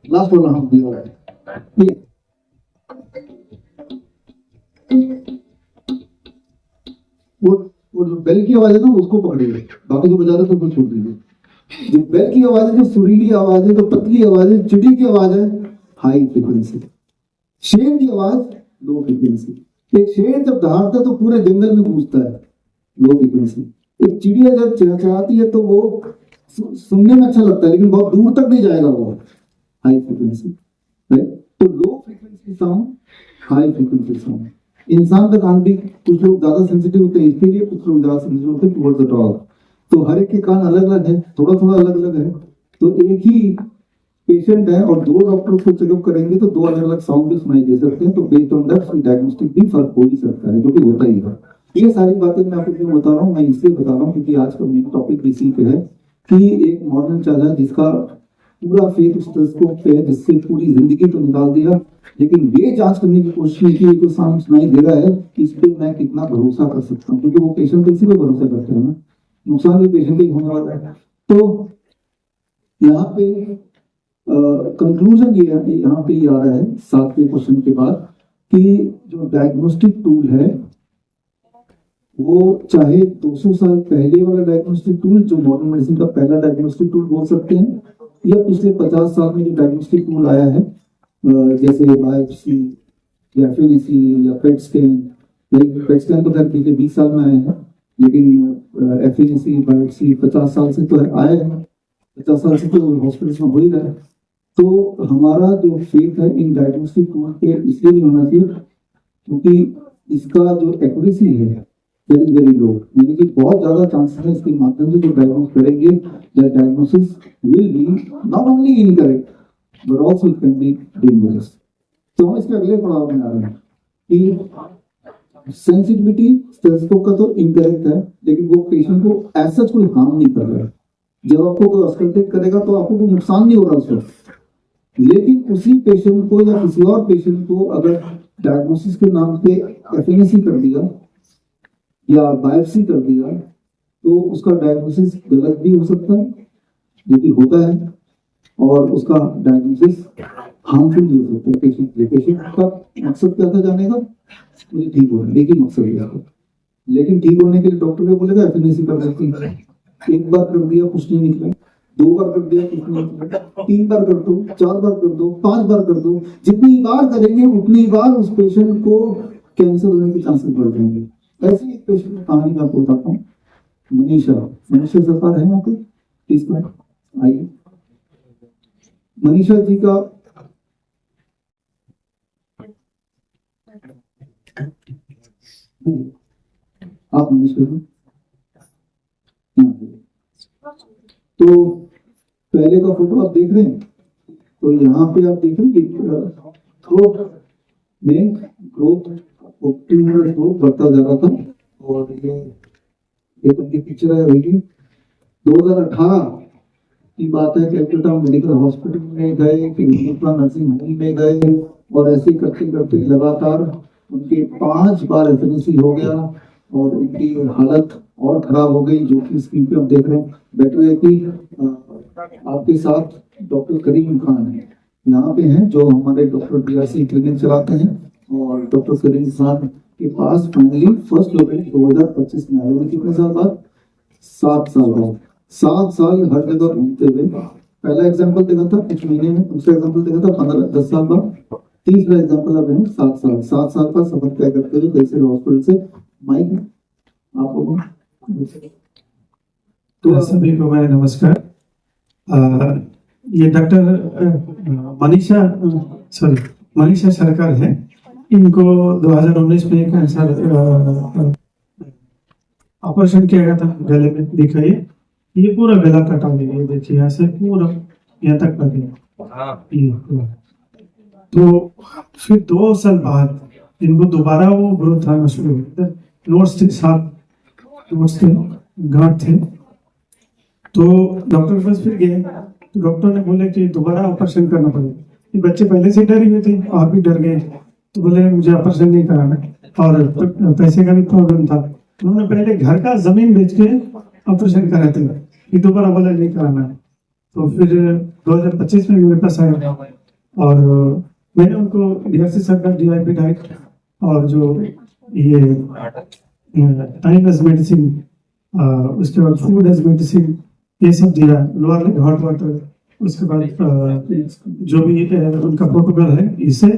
लास्ट वाला हम ये वो जो बेल की आवाज है ना उसको पकड़िए, बाकी जो बजा रहे तो उसको छोड़ दीजिए। जो बेल की आवाज है, जो सुरीली आवाज है, जो पतली आवाज है, चिड़ी की आवाज है हाई फ्रीक्वेंसी, शेर की आवाज लो फ्रीक्वेंसी। एक शेर जब दहाड़ता है तो पूरे जंगल में गूंजता है, लो फ्रीक्वेंसी। एक चिड़िया जब चहचहाती है तो वो सुनने में अच्छा लगता है लेकिन बहुत दूर तक नहीं जाएगा, वो हाई फ्रीक्वेंसी। तो low frequency sound, high frequency sound. इंसान का कान भी कुछ लोग ज्यादा सेंसिटिव होते हैं इसके लिए, कुछ लोग ज्यादा सेंसिटिव होते हैं टुवर्ड्स द डॉग। तो हर एक के कान अलग अलग है, थोड़ा थोड़ा अलग अलग है। तो एक ही पेशेंट है और 2 डॉक्टर उसको चेकअप करेंगे तो 2 अलग अलग साउंड भी सुनाई दे सकते हैं। तो बेस्ड ऑन दैट डायग्नोस्टिक भी फर्क हो ही सकता है, जो कि होता ही है। ये सारी बातें मैं आपको क्यों बता रहा हूँ, मैं इसलिए बता रहा हूँ क्योंकि आज का मेन टॉपिक इसी पे है कि एक मॉडर्न चाइल्ड है जिसका पूरा फेथ उस स्टेथोस्कोप पे है, जिससे पूरी जिंदगी तो निकाल दिया, लेकिन ये जांच करने की कोशिश की कि जो साउंड सुनाई दे रहा है इस पे मैं कितना भरोसा कर सकता हूँ, क्योंकि वो पेशेंट इसी पे भरोसा करते हैं ना, नुकसान भी पेशेंट का ही होने वाला है। तो यहाँ पे कंक्लूजन ये यहाँ पे आ रहा है 7वें क्वेश्चन के बाद कि जो डायग्नोस्टिक टूल है वो चाहे 200 साल पहले वाला डायग्नोस्टिक टूल जो मॉडर्न मेडिसिन का पहला डायग्नोस्टिक टूल बोल सकते हैं, या पिछले 50 साल में जो डायग्नोस्टिक टूल आया है जैसे बायोप्सी या एफएनएसी या पेट स्कैन। पेट स्कैन तो खैर पिछले 20 साल में आए हैं, लेकिन एफएनएसी बायोप्सी 50 साल से तो आए हैं, 50 साल से तो हॉस्पिटल्स में हो ही रहा है। तो हमारा जो फेथ है इन डायग्नोस्टिक टूल पे इसलिए नहीं होना चाहिए क्योंकि इसका जो एक्यूरेसी है वेरी वेरी लो, यानी कि बहुत ज्यादा चांसेस है इसके माध्यम से जो डायग्नोस करेंगे that diagnosis will be not only incorrect but also it can be dangerous. तो हम इसके अगले पड़ाव में आ रहे हैं कि सेंसिटिविटी स्टेथोस्कोप का तो इनकरेक्ट है, लेकिन वो पेशेंट को ऐसा कोई हार्म नहीं कर रहा है। जब आपको कोई अस्कल्टेट करेगा तो आपको कोई नुकसान नहीं हो रहा उसको, लेकिन उसी पेशेंट को या किसी और पेशेंट को अगर डायग्नोसिस के नाम पे एफएनसी कर दिया या बायोप्सी कर दिया तो उसका डायग्नोसिस गलत भी हो सकता है, जो कि होता है, और उसका डायग्नोसिस हार्मफुल भी हो सकता है पेशेंट के लिए। पेशेंट का मकसद क्या था जाने का, मुझे ठीक हो रहा है, एक ही मकसद है उसका, लेकिन ठीक होने के लिए डॉक्टर ने बोलेगा एफएनसी कर देती है। एक बार कर दिया कुछ नहीं निकला, 2 बार कर दिया कुछ नहीं निकला, 3 बार कर दो, 4 बार कर दो, 5 बार कर दो, जितनी बार करेंगे उतनी बार उस पेशेंट को कैंसर होने के चांसेस बढ़ जाएंगे। ऐसी एक पेशेंट की कहानी मैं आपको बताता हूँ। मनीषा सरकार है यहाँ पे, प्लीज आइए। मनीषा जी का आप मनीषा तो पहले का फोटो आप देख रहे हैं, तो यहाँ पे आप देख रहे हैं थ्रोट में ग्रोथ बढ़ता जा रहा था, और ये तो पिक्चर है वही 2018 की बात है। कैलकाटा मेडिकल हॉस्पिटल में गए, फिर नर्सिंग होम में गए, और ऐसे करते करते लगातार उनके 5 बार एफएनसी हो गया और उनकी हालत और खराब हो गई, जो कि स्क्रीन पे हम देख रहे हैं। बैठे हुए कि आपके साथ डॉक्टर करीम खान है, यहाँ पे हैं, जो हमारे डॉक्टर बीआरसी क्लिनिक चलाते हैं, और डॉक्टर करीम खान के पास फाइनली फर्स्ट लोकेट 2025 में आए। कितने साल बाद? 7 साल बाद। 7 साल हर जगह घूमते हुए, पहला एग्जाम्पल देखा था कुछ महीने में, दूसरा एग्जाम्पल देखा था 10 साल बाद, तीसरा एग्जाम्पल अब है 7 साल का सफर तय करते हुए कैसे हॉस्पिटल से। माइक आप लोगों तो सभी को मेरा नमस्कार। ये डॉक्टर मनीषा सरकार है। इनको 2019 में कैंसर ऑपरेशन किया गया था गले में, दिखाइए ये पूरा गला कटा हुआ है, देखिए यहाँ से पूरा यहाँ तक कट गया। तो फिर 2 साल बाद इनको दोबारा वो ग्रोथ आना शुरू हुआ, नोट्स थे, 7 नोट्स थे, गांठ थे। तो डॉक्टर के पास फिर गए, तो डॉक्टर ने बोले कि दोबारा ऑपरेशन करना पड़ेगा। ये बच्चे पहले से डरे हुए थे और भी डर गए, तो बोले मुझे ऑपरेशन नहीं कराना, और पैसे का भी प्रॉब्लम था। उन्होंने पहले घर का जमीन बेच के ऑपरेशन कराए थे, ये दोबारा बोले नहीं कराना है। तो फिर 2025 में मेरे पास आया, और मैंने उनको डीआरसी सरकार डीआईपी डाइट और जो ये टाइम एज मेडिसिन, उसके बाद फूड एज मेडिसिन, ये सब दिया, लोअर लेग हॉट वाटर, उसके बाद जो भी उनका प्रोटोकॉल है इससे,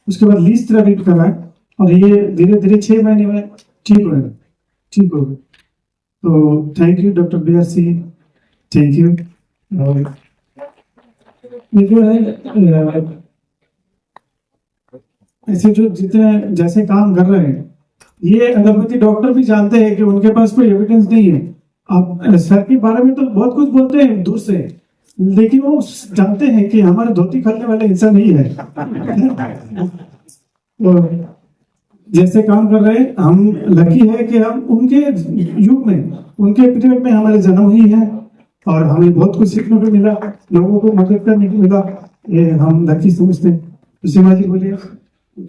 उसके बाद लीज थेरेपी कराए, और ये धीरे धीरे 6 महीने में ठीक हो गए। तो thank you doctor BRC, thank you. और ये जो है ऐसे जो जितने जैसे काम कर रहे हैं, ये एलोपैथी डॉक्टर भी जानते हैं कि उनके पास कोई एविडेंस नहीं है। आप सर के बारे में तो बहुत कुछ बोलते हैं दूर से, लेकिन वो जानते हैं कि हमारे धोती खोलने वाले इंसान नहीं है। तो जैसे काम कर रहे हैं, हम लकी है कि हम उनके युग में, उनके पीरियड में हमारे जन्म हुई है, और हमें बहुत कुछ सीखने को मिला, लोगों को मदद करने को मिला, ये हम लकी समझते हैं। तो सीमा जी बोलिए,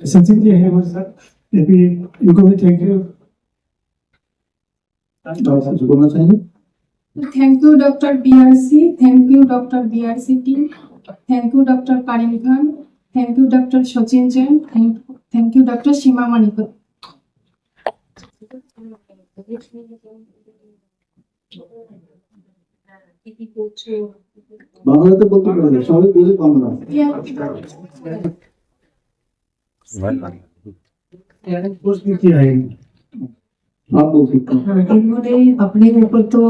सचिन जी है हमारे साथ, ये भी, इनको भी थैंक यू। बोलना चाहेंगे? Thank you, Dr. BRC. Thank you, Dr. BRC team. Thank you, Dr. Karim Khan. Thank you, Dr. Sachin Jain. Thank you, Dr. Shima Manipur. বাংলাতে বলতে পারবে, সবাই বলে বাংলা। कुछ नहीं किया है। आप बोल सकते हैं। इन्होंने अपने ऊपर तो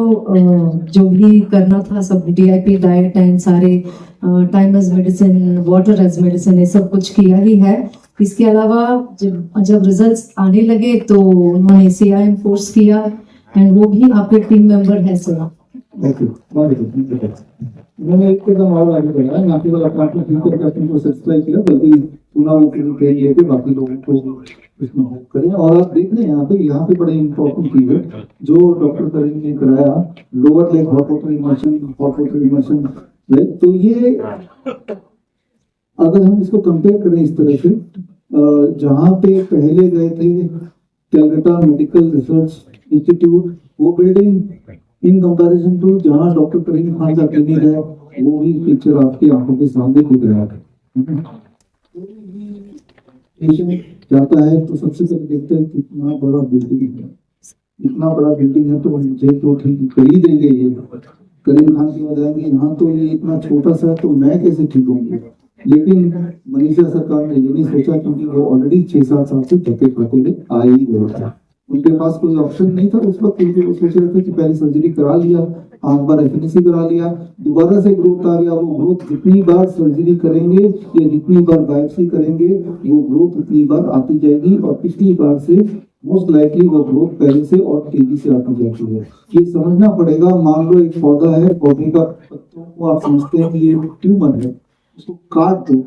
जो भी करना था सब DIP डाइट एंड सारे time as medicine, water as medicine, ये सब कुछ किया ही है। इसके अलावा जब रिजल्ट्स आने लगे तो उन्होंने CIM कोर्स किया एंड वो भी आपके टीम मेंबर है सर। ओके, मैंने एक कदम और आगे बढ़ाया, ना केवल अपना फिल्टर का को सब्सक्राइब किया बल्कि चुनाव के लिए लेके बाकी लोगों को इसमें हेल्प करें। और आप देख रहे हैं यहाँ पे बड़े इंपॉर्टेंट चीज है जो डॉक्टर करीम ने कराया, lower leg hot water immersion, right. तो ये अगर हम इसको कंपेयर करें इस तरह से, जहाँ पे पहले गए थे कैलकाटा मेडिकल रिसर्च इंस्टीट्यूट, वो बिल्डिंग इन कंपैरिजन टू जहाँ डॉक्टर करीम खान का क्लिनिक है, वो भी पिक्चर आपकी आंखों के सामने दिख रहा है। पेशेंट जाता है तो सबसे पहले देखते हैं कितना बड़ा बिल्डिंग है, इतना बड़ा बिल्डिंग है तो मुझे तो ठीक कर ही देंगे, ये करीम खान की जाएंगे, यहाँ तो ये इतना छोटा सा है तो मैं कैसे ठीक होंगी। लेकिन मनीषा सरकार ने ये नहीं सोचा, क्योंकि वो ऑलरेडी 6-7 साल से धक्के खाते आ ही गए थे, उनके पास कोई ऑप्शन नहीं था उस वक्त, क्योंकि वो सोच रहे थे कि पहले सर्जरी करा लिया, 5 बार FNC करा लिया, दोबारा से ग्रोथ आ गया, वो ग्रोथ जितनी बार सर्जरी करेंगे या जितनी बार बायोप्सी करेंगे वो ग्रोथ उतनी बार आती जाएगी, और पिछली बार से मोस्ट लाइकली वो ग्रोथ पहले से और तेजी से आती जाती है। ये समझना पड़ेगा, मान लो एक पौधा है, पौधे का पत्तों को आप समझते हैं कि ये ट्यूमर है, उसको काट दो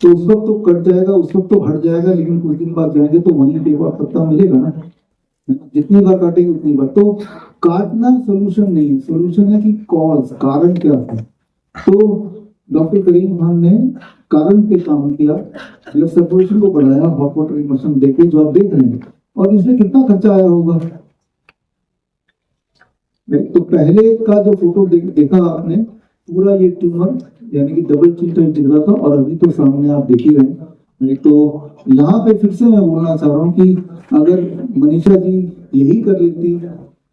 तो उस वक्त तो कट जाएगा, उस वक्त तो हट जाएगा, लेकिन कुछ दिन बाद जाएंगे तो वहीं पे वो पत्ता मिलेगा ना, जितनी बार काटेंगे उतनी बार। तो काटना सोल्यूशन नहीं है, सोल्यूशन है कि कॉज, कारण क्या है। तो डॉक्टर करीम खान ने कारण पे काम किया, ब्लड सर्कुलेशन को बढ़ाया, हॉट वाटर इमर्शन देके, जो आप देख रहे हैं। और इसमें कितना खर्चा आया होगा, तो पहले का जो फोटो देखा आपने, पूरा ये ट्यूमर यानी कि डबल चिल्टन दिख रहा था, और अभी तो सामने आप देख ही रहे हैं। तो यहाँ पे फिर से मैं बोलना चाह रहा हूँ कि अगर मनीषा जी यही कर लेती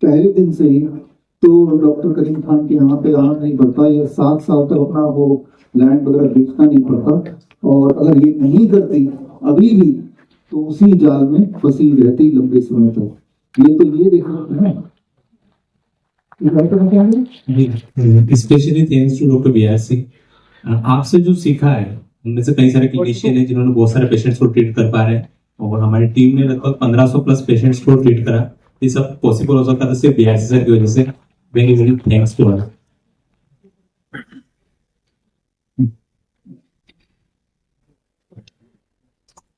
पहले दिन से ही, तो डॉक्टर करीम खान के यहाँ पे आना नहीं पड़ता, या 7 साल तक अपना वो लैंड वगैरह बेचना नहीं पड़ता। और अगर ये नहीं करती अभी भी, तो उसी जाल में फंसी रहती लंबे समय तक। ये तो ये देखना है ना, specially thanks to doctor BRC। आपसे जो सीखा है, उनमें से कई सारे क्लिनिशियन हैं जिन्होंने बहुत सारे पेशेंट्स को ट्रीट कर पा रहे हैं, और हमारी टीम ने लगभग 1500 प्लस पेशेंट्स को ट्रीट करा। ये सब पॉसिबल हो सकता है सिर्फ BRC सर की वजह से। Very very thanks to all.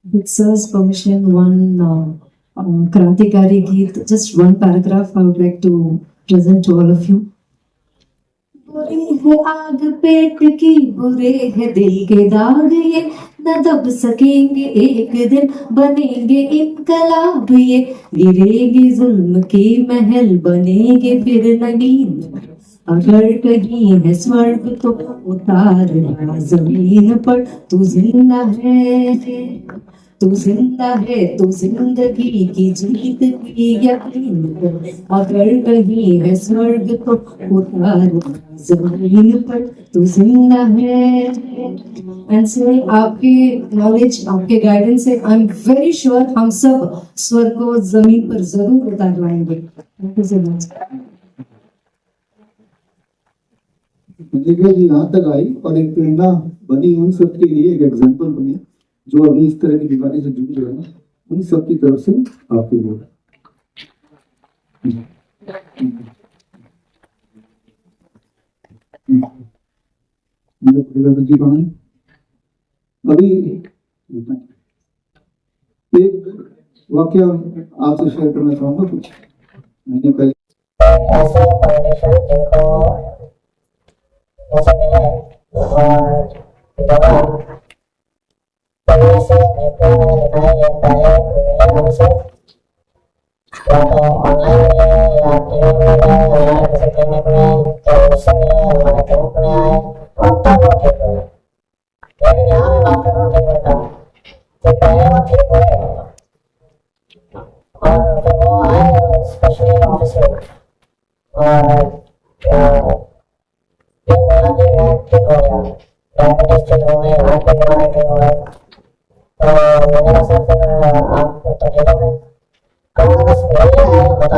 With sir's permission, one Krantikari Geet, just one paragraph I would like to present to all of you. बुरी है आग पेट की, बुरे है दिल के दाग, ये न दब सकेंगे एक दिन, बनेंगे इनकलाब, ये गिरेगी जुल्म की महल, बनेंगे फिर नगीन। अगर कहीं है स्वर्ग तो उतारना जमीन पर, तू जिंदा है, तू जिंदा है, तू जिंदगी की जीत की यकीन कर। अगर कहीं है स्वर्ग तो उतारना जमीन पर, तू जिंदा है। एंड से आपके नॉलेज, आपके गाइडेंस से आई एम वेरी श्योर हम सब स्वर्ग को जमीन पर जरूर उतार लाएंगे। Thank you so much. Manisha ji यहाँ तक आई और एक प्रेरणा बनी उन सब के लिए, एक एग्जाम्पल बनी जो अभी इस तरह की बीमारी से जूझ रहे हैं, उन सब की तरफ से आपके लिए। जी कौन है? अभी एक वाक्य आपसे शेयर करना चाहूंगा। कुछ महीने पहले मैंने रसा फिर आपको तो देखा मैं कहाँ बस बढ़िया है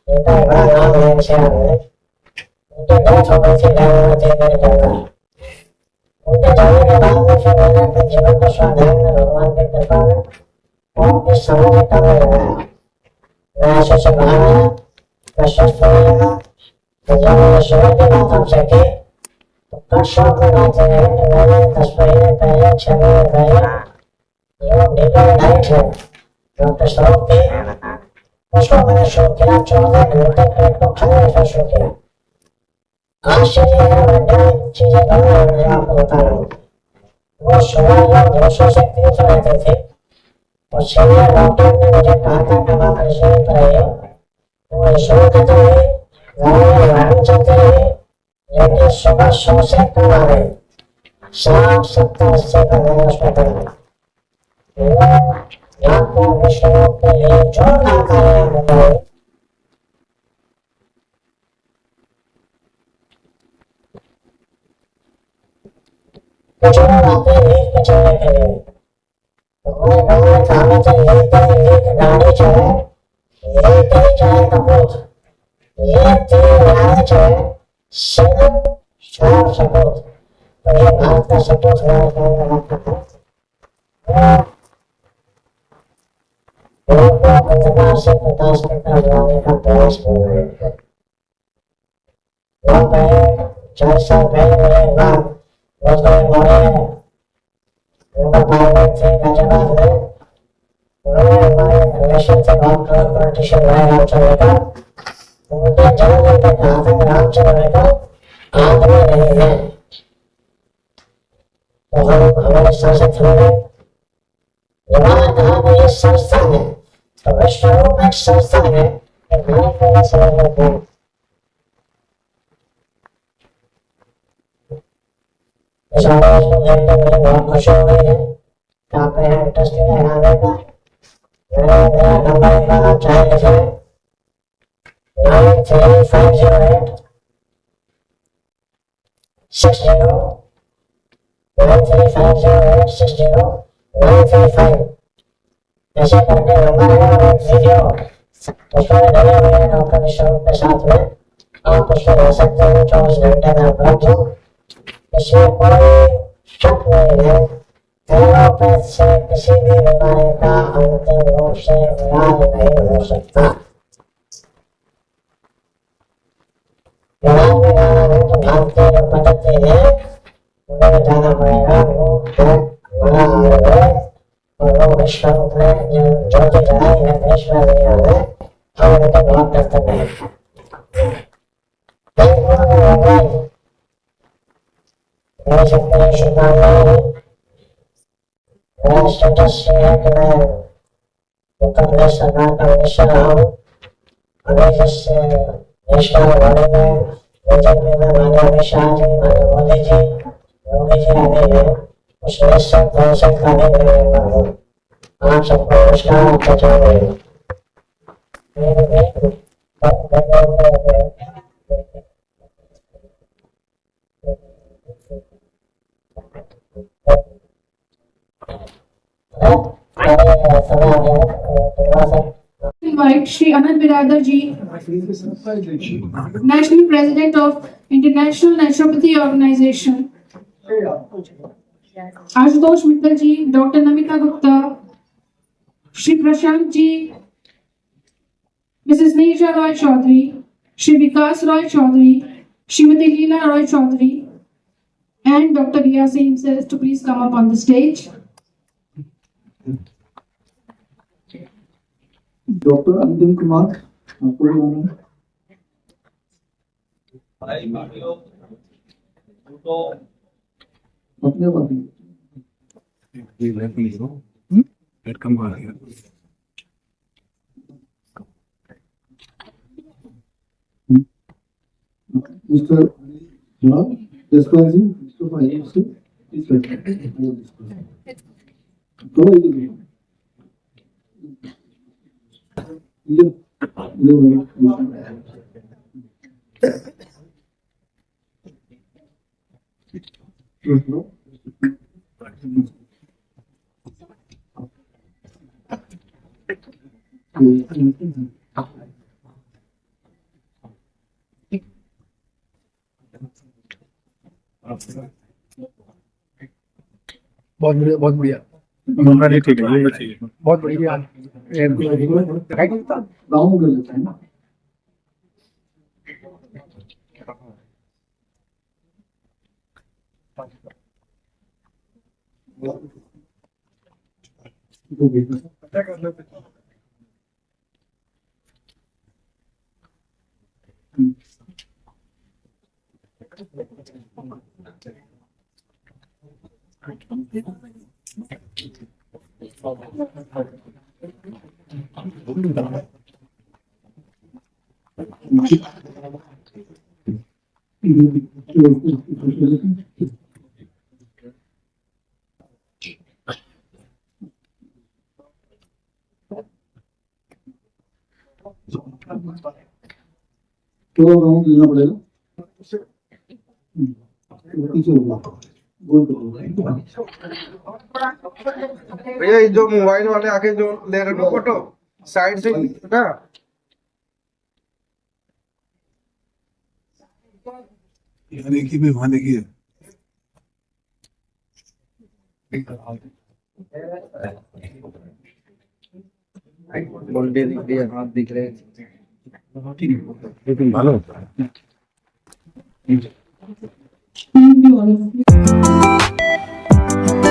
इनका एक बड़ा नाम है शहर में। उनके डेथ हो गई थी दयानंद मेरे जाकर। उनके जाने के बाद में फिर मैंने अपने जीवन को स्वाध्याय में भगवान की कृपा में और इस समय में करने लगाया। मैं ऐसे से बाहर आया, मैं स्वस्थ होने लगा। तो जब मैंने शुरू की बात आपसे की तो कट शॉट में बात यह है कि मैंने 10 महीने पहले 6 महीने पहले जो डीपी डाइट है डॉक्टर स्वरूप की, उसको मैंने शुरू किया। 14 घंटे पेट को खाली रखना शुरू किया। आश्चर्य है, वैज्ञानिक चीजें कर रहा है, मुझे आपको बता रहा हूँ। वो सुबह जब 200 से 300 रहती थी तो सीनियर डॉक्टर ने मुझे कहा था कि आप रिजल्ट पर आइए। वो रिजल्ट खत्म हुई, दवाइयाँ वायरल चलती रही, लेकिन सुबह 100 से कम आ गई। 60, 70, 80 पर मैंने उसमें कर दी। आपको विषयों के लिए जोरदार कार्य होगा। कुछ लोग आते हैं लीक पे चलने के लिए, तो मैं गाँव में कहावत है, लीक गाड़ी चले, ये तेरी चाहे कपूत, ये तेरी गाड़ी चले, सिंगम चार सपूत। तो ये भारत का सपूत हमारे काम में रखता है। लोगों को 50 से 50 मीटर बनाने का प्रयास कर रहे हैं। बहुत पहले 4 साल पहले मेरे एक बार रोजगार मौर्य उनका पायलट थे गाजियाबाद में। उन्होंने हमारे रिलेशन थे बहुत बड़ा पॉलिटिशियन भाई रामचंद्र का। उनके जन्मदिन पे कहा था कि रामचंद्र का आदमी नहीं है। तो हम हमारे सांसद थे, उन्होंने कहा कि ये संस्था है, तो विश्व रूप एक संस्था है, एक भारत को न समझने को। इस आवाज को देखकर मुझे बहुत खुशी हो गई है कि आपने यहाँ इंटरेस्ट लिया है आने का। मेरा नंबर एक बार आप चाहे लिखे 9358 60 9358 60 935। ऐसे करके नंबर है और एक वीडियो उसमें डले हुए हैं डॉक्टर विश्वरूप के साथ में। आप उसमें रह सकते हैं, 24 घंटे में उपलब्ध हो। इसमें कोई शक नहीं है, एलोपैथ से किसी भी बीमारी का अंतिम रूप से इलाज नहीं हो सकता। इलाज में जाना है तो भारतीय जो पद्धति है उन्हें जाना पड़ेगा। वो है हमारा आयुर्वेद और वो विश्वरूप ने जो ज्योति जलाई है देश में दुनिया में, हम उनके बहुत दर्शन है। मेरी सबके शुभकामनाएं। मेरा स्टेटस ये है कि मैं उत्तर प्रदेश सरकार का मिनिस्टर रहा हूँ। अभी जिस नेशनल बॉडी में बीजेपी में माननीय अमित शाह जी, माननीय मोदी जी, योगी जी आदि हैं, उस नेशनल परिषद का भी मैं मेंबर हूँ। आप सबको नमस्कार, आपका जय। Invite Shri Anand Biradar ji, National President of International Naturopathy Organization, Ashutosh Mittal ji, doctor Namita Gupta, Shri Prashant ji, Mrs Neerja Roy Chaudhary, Shri Vikas Roy Chaudhary, Shrimati Leela Roy Chaudhary, and Dr. Vyasi himself to please come up on the stage. Doctor अंतिम कुमार, आपको बुलाना है। अपने बात मिस्टर जसपाल जी, मिस्टर भाई से इस बहुत बढ़िया बहुत बढ़िया ठीक है ये चाहिए बहुत बढ़िया डाउन कर लेते हैं ना। तो राउंड लेना पड़ेगा। पीछे होगा। गोल करो। भैया ये जो मोबाइल वाले आके जो ले रहे हो फोटो साइड से ना यहाँ देखिए भी वहाँ देखिए बॉडी दिख रही है हाथ दिख रहे हैं ভালো Thank you all of you.